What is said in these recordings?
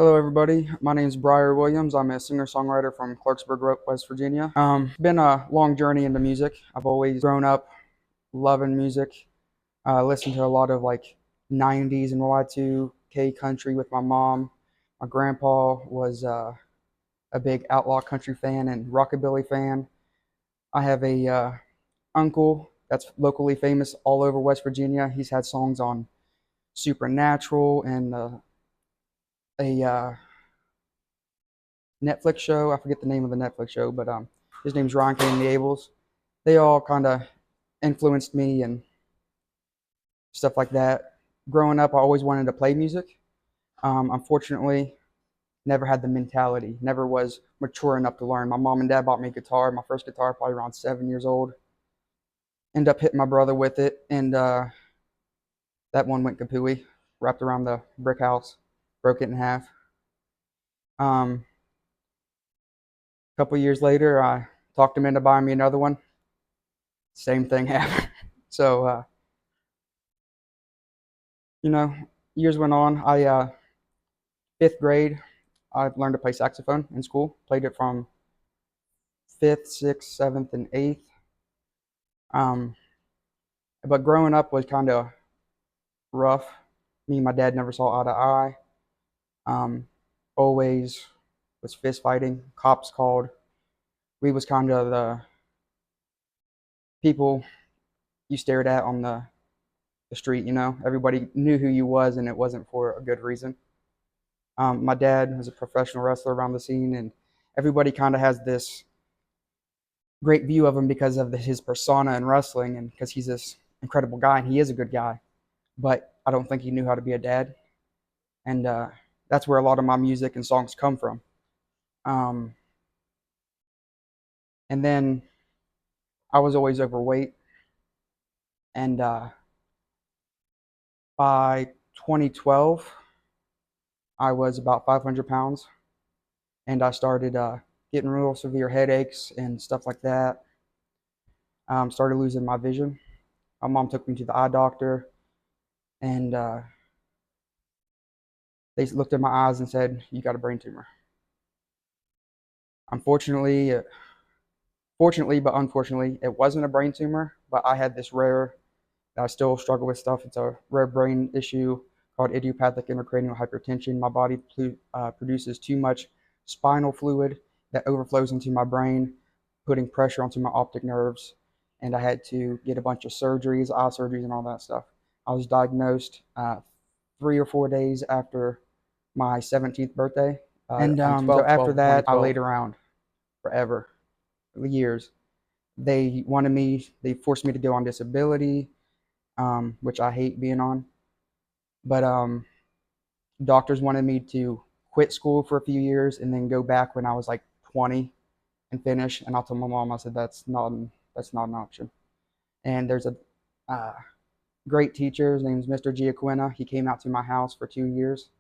Hello, everybody. My name is Briar Williams. I'm a singer-songwriter from Clarksburg, West Virginia. It's been a long journey into music. I've always grown up loving music. Listened to a lot of like 90s and Y2K country with my mom. My grandpa was a big outlaw country fan and rockabilly fan. I have a uncle that's locally famous all over West Virginia. He's had songs on Supernatural and a Netflix show. I forget the name of the Netflix show, but his name's Ron K. and the Ables. They all kind of influenced me and stuff like that. Growing up, I always wanted to play music. Unfortunately, never had the mentality. Never was mature enough to learn. My mom and dad bought me a guitar. My first guitar, probably around 7 years old. Ended up hitting my brother with it, and that one went kapooey. Wrapped around the brick house, broke it in half. A couple years later, I talked him into buying me another one. Same thing happened. So, years went on. Fifth grade, I learned to play saxophone in school. Played it from fifth, sixth, seventh, and eighth. Um, but growing up was kind of rough. Me and my dad never saw eye to eye. Always was fist fighting. Cops called. We was kind of the people you stared at on the street. Everybody knew who you was, and it wasn't for a good reason. My dad was a professional wrestler around the scene, and everybody kind of has this great view of him because of his persona in wrestling and because he's this incredible guy, and he is a good guy. But I don't think he knew how to be a dad, and that's where a lot of my music and songs come from. Um, and then I was always overweight, and by 2012, I was about 500 pounds, and I started getting real severe headaches and stuff like that. Started losing my vision. My mom took me to the eye doctor, and they looked at my eyes and said, "You got a brain tumor." Unfortunately, fortunately, but unfortunately, it wasn't a brain tumor. But I had this rare, I still struggle with stuff. It's a rare brain issue called idiopathic intracranial hypertension. My body produces too much spinal fluid that overflows into my brain, putting pressure onto my optic nerves. And I had to get a bunch of surgeries, eye surgeries, and all that stuff. I was diagnosed 3 or 4 days after my 17th birthday. And so after that, I laid around forever, years. They forced me to go on disability, which I hate being on. But doctors wanted me to quit school for a few years and then go back when I was like 20 and finish. And I told my mom, I said, that's not an option. And there's a uh, great teacher. His name is Mr. Giaquina. He came out to my house for 2 years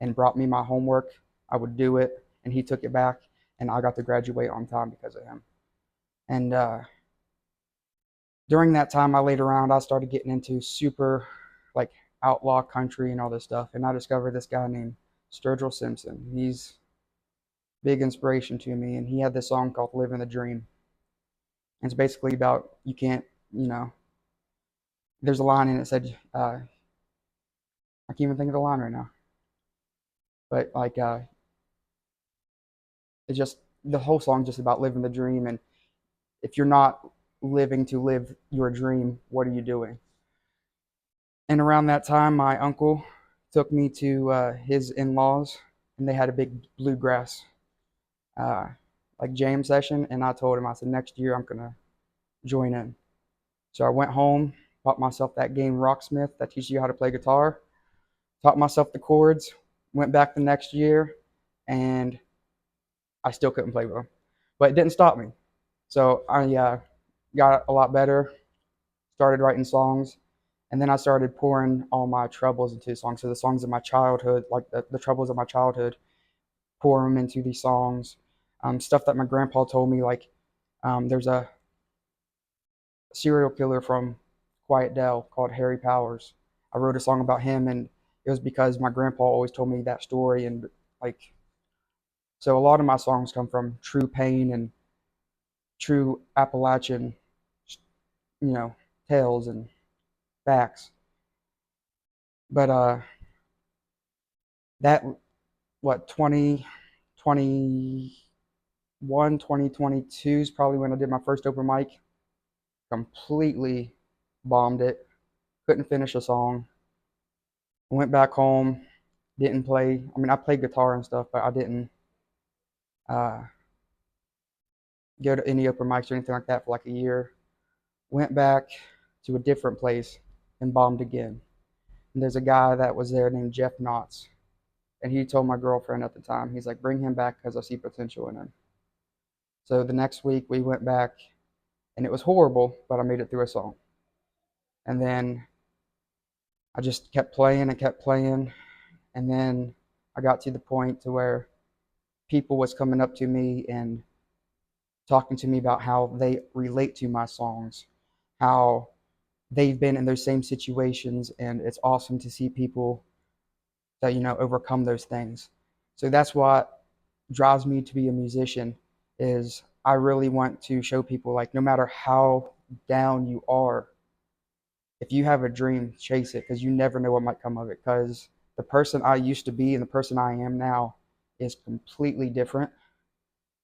and brought me my homework. I would do it, and he took it back, and I got to graduate on time because of him. And during that time I laid around, I started getting into super like outlaw country and all this stuff. And I discovered this guy named Sturgill Simpson. He's big inspiration to me. And he had this song called Living the Dream. And it's basically about you can't, you know, there's a line in it said, I can't even think of the line right now. But like it's just the whole song just about living the dream. And if you're not living to live your dream, what are you doing? And around that time, my uncle took me to his in-laws, and they had a big bluegrass uh, like jam session. And I told him, I said, next year I'm gonna join in. So I went home, bought myself that game Rocksmith that teaches you how to play guitar, taught myself the chords, went back the next year, and I still couldn't play with them, but it didn't stop me. So I got a lot better, started writing songs, and then I started pouring all my troubles into songs. So the songs of my childhood, like the troubles of my childhood, pour them into these songs. Stuff that my grandpa told me, like there's a serial killer from Quiet Dell called Harry Powers. I wrote a song about him, and it was because my grandpa always told me that story, and Like, so a lot of my songs come from true pain and true Appalachian, you know, tales and facts. But that what 2021, 2022 is probably when I did my first open mic. Completely bombed it. Couldn't finish a song. Went back home. Didn't play. I mean, I played guitar and stuff, but I didn't uh, go to any open mics or anything like that for like a year. Went back to a different place and bombed again. And there's a guy that was there named Jeff Knotts. And he told my girlfriend at the time, he's like, bring him back because I see potential in him. So the next week we went back and it was horrible, but I made it through a song. And then I just kept playing and kept playing. And then I got to the point to where people was coming up to me and talking to me about how they relate to my songs, how they've been in those same situations, and it's awesome to see people that overcome those things. So that's what drives me to be a musician is I really want to show people, like, no matter how down you are, if you have a dream, chase it, because you never know what might come of it. Because the person I used to be and the person I am now is completely different.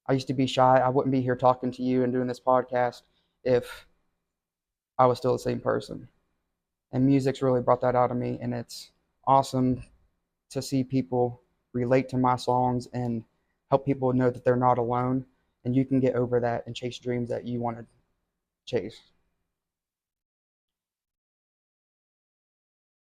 I used to be shy. I wouldn't be here talking to you and doing this podcast if I was still the same person. And music's really brought that out of me, and it's awesome to see people relate to my songs and help people know that they're not alone and you can get over that and chase dreams that you want to chase.